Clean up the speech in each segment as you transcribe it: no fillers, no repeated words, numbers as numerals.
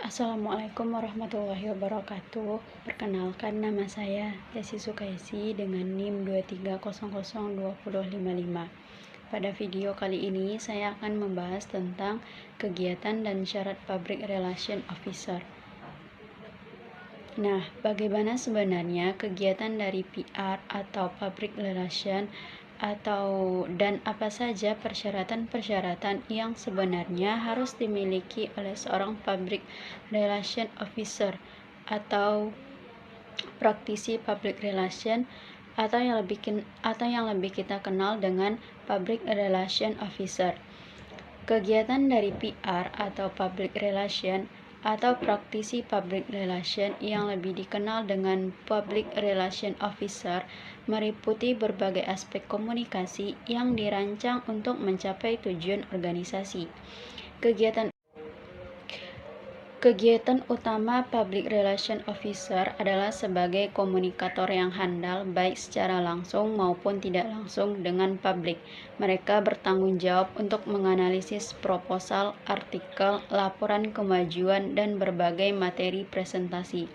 Assalamualaikum warahmatullahi wabarakatuh. Perkenalkan, nama saya Desi Sukaisi dengan NIM 230020055. Pada video kali ini saya akan membahas tentang kegiatan dan syarat Public Relation Officer. Nah, bagaimana sebenarnya kegiatan dari PR atau Public Relation dan apa saja persyaratan-persyaratan yang sebenarnya harus dimiliki oleh seorang Public Relation Officer atau praktisi Public Relation atau yang lebih kita kenal dengan Public Relation Officer. Kegiatan dari PR atau Public Relation atau praktisi Public Relation yang lebih dikenal dengan Public Relation Officer meliputi berbagai aspek komunikasi yang dirancang untuk mencapai tujuan organisasi. Kegiatan utama Public Relation Officer adalah sebagai komunikator yang handal baik secara langsung maupun tidak langsung dengan publik. Mereka bertanggung jawab untuk menganalisis proposal, artikel, laporan kemajuan, dan berbagai materi presentasi.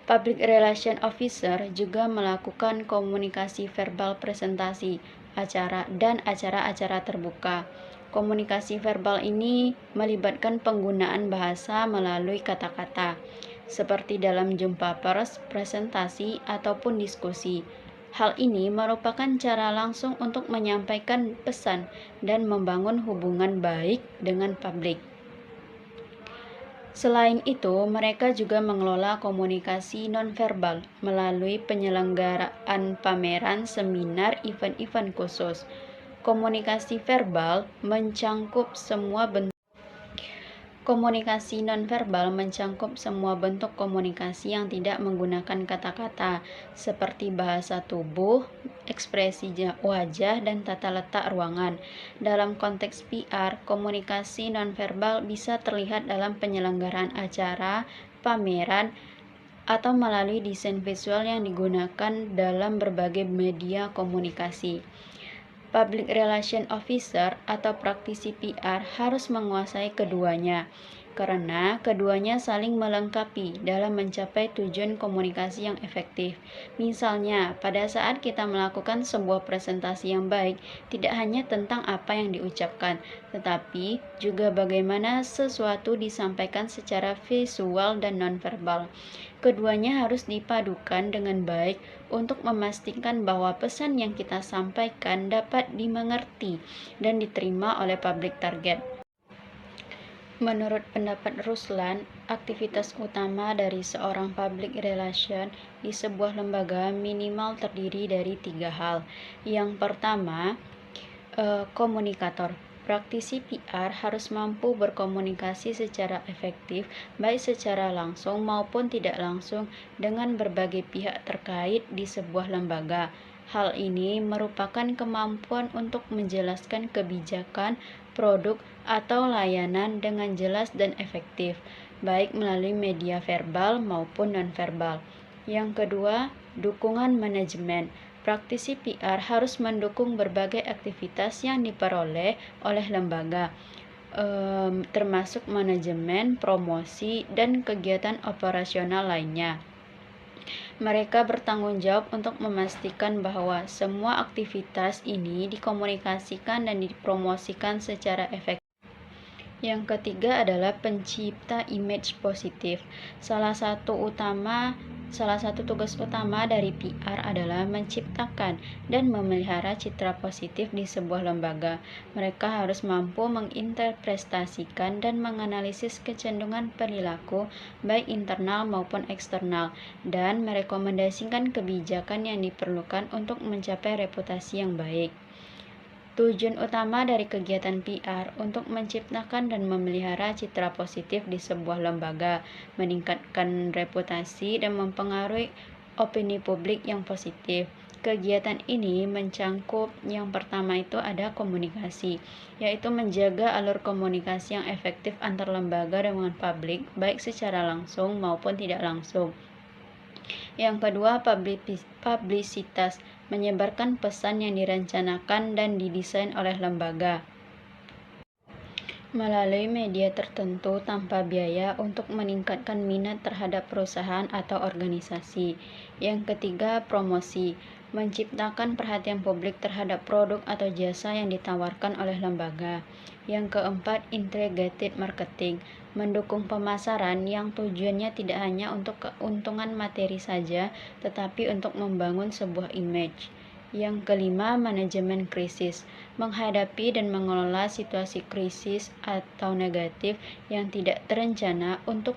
Public Relation Officer juga melakukan komunikasi verbal presentasi, acara-acara terbuka. Komunikasi verbal ini melibatkan penggunaan bahasa melalui kata-kata, seperti dalam jumpa pers, presentasi, ataupun diskusi. Hal ini merupakan cara langsung untuk menyampaikan pesan dan membangun hubungan baik dengan publik. Selain itu, mereka juga mengelola komunikasi nonverbal melalui penyelenggaraan pameran, seminar, event-event khusus. Komunikasi verbal mencangkup semua bentuk Komunikasi nonverbal mencangkup semua bentuk komunikasi yang tidak menggunakan kata-kata, seperti bahasa tubuh, ekspresi wajah, dan tata letak ruangan. Dalam konteks PR, komunikasi nonverbal bisa terlihat dalam penyelenggaraan acara, pameran, atau melalui desain visual yang digunakan dalam berbagai media komunikasi. Public Relation Officer atau praktisi PR harus menguasai keduanya, karena keduanya saling melengkapi dalam mencapai tujuan komunikasi yang efektif. Misalnya, pada saat kita melakukan sebuah presentasi yang baik, tidak hanya tentang apa yang diucapkan, tetapi juga bagaimana sesuatu disampaikan secara visual dan nonverbal. Keduanya harus dipadukan dengan baik untuk memastikan bahwa pesan yang kita sampaikan dapat dimengerti dan diterima oleh publik target. Menurut pendapat Ruslan, aktivitas utama dari seorang public relation di sebuah lembaga minimal terdiri dari 3 hal. Yang pertama, komunikator. Praktisi PR harus mampu berkomunikasi secara efektif, baik secara langsung maupun tidak langsung dengan berbagai pihak terkait di sebuah lembaga. Hal ini merupakan kemampuan untuk menjelaskan kebijakan, produk, atau layanan dengan jelas dan efektif, baik melalui media verbal maupun nonverbal. Yang kedua, dukungan manajemen. Praktisi PR harus mendukung berbagai aktivitas yang diperoleh oleh lembaga, termasuk manajemen, promosi, dan kegiatan operasional lainnya. Mereka bertanggung jawab untuk memastikan bahwa semua aktivitas ini dikomunikasikan dan dipromosikan secara efektif. Yang ketiga adalah pencipta image positif. Salah satu tugas utama dari PR adalah menciptakan dan memelihara citra positif di sebuah lembaga. Mereka harus mampu menginterpretasikan dan menganalisis kecenderungan perilaku baik internal maupun eksternal dan merekomendasikan kebijakan yang diperlukan untuk mencapai reputasi yang baik. Tujuan utama dari kegiatan PR untuk menciptakan dan memelihara citra positif di sebuah lembaga, meningkatkan reputasi, dan mempengaruhi opini publik yang positif. Kegiatan ini mencangkup yang pertama itu ada komunikasi, yaitu menjaga alur komunikasi yang efektif antar lembaga dengan publik, baik secara langsung maupun tidak langsung. Yang kedua, publisitas, menyebarkan pesan yang direncanakan dan didesain oleh lembaga. Melalui media tertentu tanpa biaya untuk meningkatkan minat terhadap perusahaan atau organisasi. Yang ketiga, promosi. Menciptakan perhatian publik terhadap produk atau jasa yang ditawarkan oleh lembaga. Yang keempat, integrated marketing. Mendukung pemasaran yang tujuannya tidak hanya untuk keuntungan materi saja, tetapi untuk membangun sebuah image. Yang kelima, manajemen krisis. Menghadapi dan mengelola situasi krisis atau negatif yang tidak terencana untuk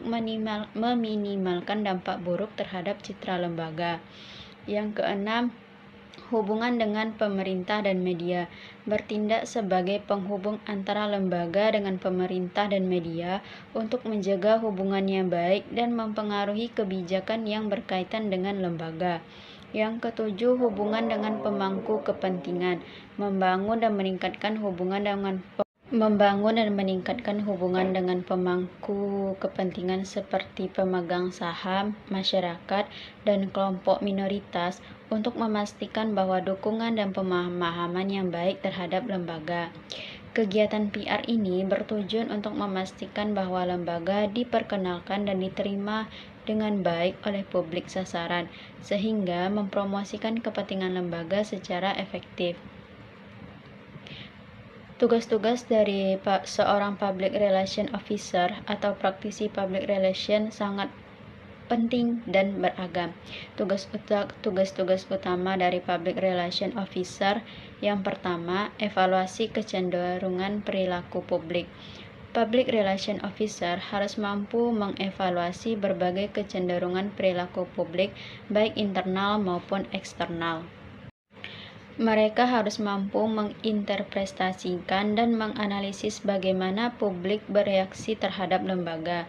meminimalkan dampak buruk terhadap citra lembaga. Yang keenam, hubungan dengan pemerintah dan media. Bertindak sebagai penghubung antara lembaga dengan pemerintah dan media untuk menjaga hubungan yang baik dan mempengaruhi kebijakan yang berkaitan dengan lembaga. Yang ketujuh, hubungan dengan pemangku kepentingan. Membangun dan meningkatkan hubungan dengan pemangku kepentingan seperti pemegang saham, masyarakat, dan kelompok minoritas untuk memastikan bahwa dukungan dan pemahaman yang baik terhadap lembaga. Kegiatan PR ini bertujuan untuk memastikan bahwa lembaga diperkenalkan dan diterima dengan baik oleh publik sasaran, sehingga mempromosikan kepentingan lembaga secara efektif. Tugas-tugas dari seorang public relation officer atau praktisi public relation sangat penting dan beragam. Tugas-tugas utama dari public relation officer yang pertama, evaluasi kecenderungan perilaku publik. Public relation officer harus mampu mengevaluasi berbagai kecenderungan perilaku publik, baik internal maupun eksternal. Mereka harus mampu menginterpretasikan dan menganalisis bagaimana publik bereaksi terhadap lembaga,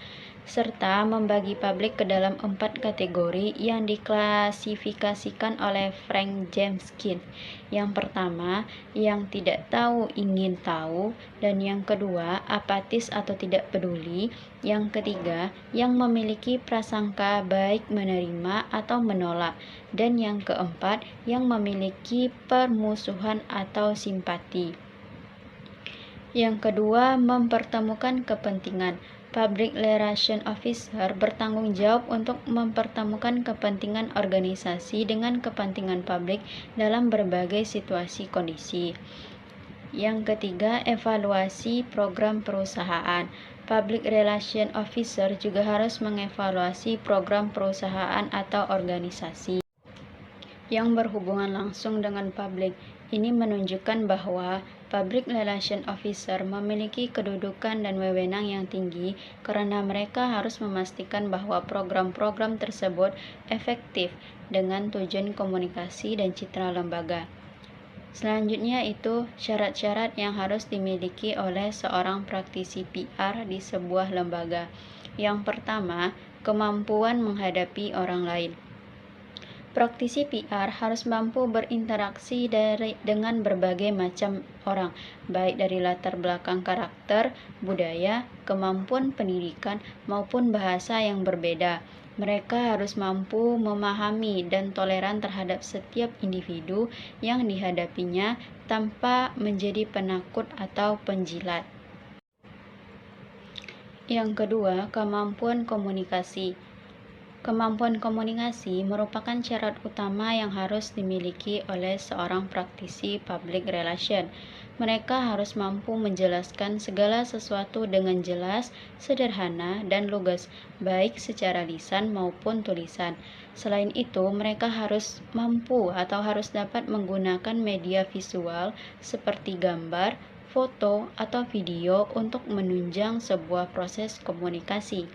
serta membagi publik ke dalam 4 kategori yang diklasifikasikan oleh Frank James Kidd. Yang pertama, yang tidak tahu ingin tahu, dan yang kedua, apatis atau tidak peduli. Yang ketiga, yang memiliki prasangka baik menerima atau menolak, dan yang keempat, yang memiliki permusuhan atau simpati. Yang kedua, mempertemukan kepentingan. Public Relation Officer bertanggung jawab untuk mempertemukan kepentingan organisasi dengan kepentingan publik dalam berbagai situasi kondisi. Yang ketiga, evaluasi program perusahaan. Public Relation Officer juga harus mengevaluasi program perusahaan atau organisasi yang berhubungan langsung dengan publik. Ini menunjukkan bahwa Public Relation Officer memiliki kedudukan dan wewenang yang tinggi karena mereka harus memastikan bahwa program-program tersebut efektif dengan tujuan komunikasi dan citra lembaga. Selanjutnya itu syarat-syarat yang harus dimiliki oleh seorang praktisi PR di sebuah lembaga. Yang pertama, kemampuan menghadapi orang lain. Praktisi PR harus mampu berinteraksi dengan berbagai macam orang, baik dari latar belakang karakter, budaya, kemampuan pendidikan, maupun bahasa yang berbeda. Mereka harus mampu memahami dan toleran terhadap setiap individu yang dihadapinya tanpa menjadi penakut atau penjilat. Yang kedua, kemampuan komunikasi. Kemampuan komunikasi merupakan syarat utama yang harus dimiliki oleh seorang praktisi public relation. Mereka harus mampu menjelaskan segala sesuatu dengan jelas, sederhana, dan lugas, baik secara lisan maupun tulisan. Selain itu, mereka harus mampu atau harus dapat menggunakan media visual seperti gambar, foto, atau video untuk menunjang sebuah proses komunikasi.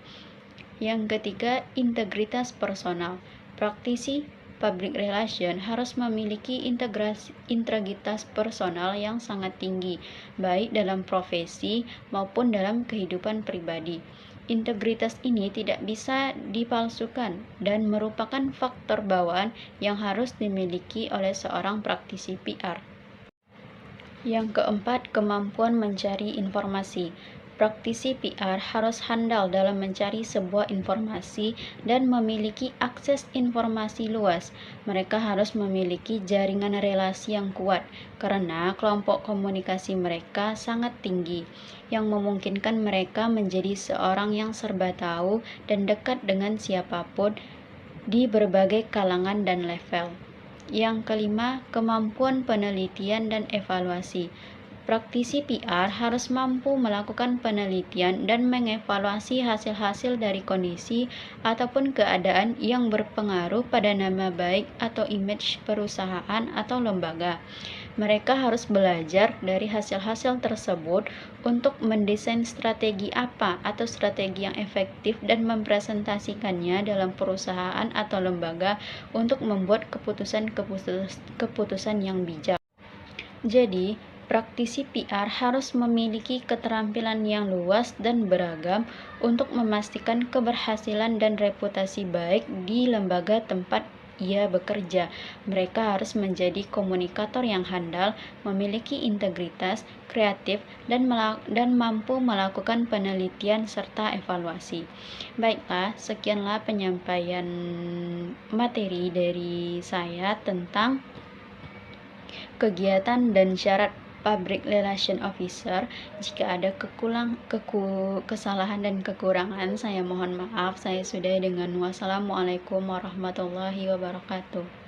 Yang ketiga, integritas personal. Praktisi public relation harus memiliki integritas personal yang sangat tinggi, baik dalam profesi maupun dalam kehidupan pribadi. Integritas ini tidak bisa dipalsukan dan merupakan faktor bawaan yang harus dimiliki oleh seorang praktisi PR. Yang keempat, kemampuan mencari informasi. praktisi PR harus handal dalam mencari sebuah informasi dan memiliki akses informasi luas. Mereka harus memiliki jaringan relasi yang kuat, karena kelompok komunikasi mereka sangat tinggi, yang memungkinkan mereka menjadi seorang yang serba tahu dan dekat dengan siapapun di berbagai kalangan dan level. Yang kelima, kemampuan penelitian dan evaluasi. Praktisi PR harus mampu melakukan penelitian dan mengevaluasi hasil-hasil dari kondisi ataupun keadaan yang berpengaruh pada nama baik atau image perusahaan atau lembaga. Mereka harus belajar dari hasil-hasil tersebut untuk mendesain strategi apa atau strategi yang efektif dan mempresentasikannya dalam perusahaan atau lembaga untuk membuat keputusan yang bijak. Jadi, praktisi PR harus memiliki keterampilan yang luas dan beragam untuk memastikan keberhasilan dan reputasi baik di lembaga tempat ia bekerja. Mereka harus menjadi komunikator yang handal, memiliki integritas, kreatif, dan mampu melakukan penelitian serta evaluasi. Baiklah, sekianlah penyampaian materi dari saya tentang kegiatan dan syarat Public Relation Officer. Jika ada kesalahan dan kekurangan, saya mohon maaf. Saya sudahi dengan wassalamualaikum warahmatullahi wabarakatuh.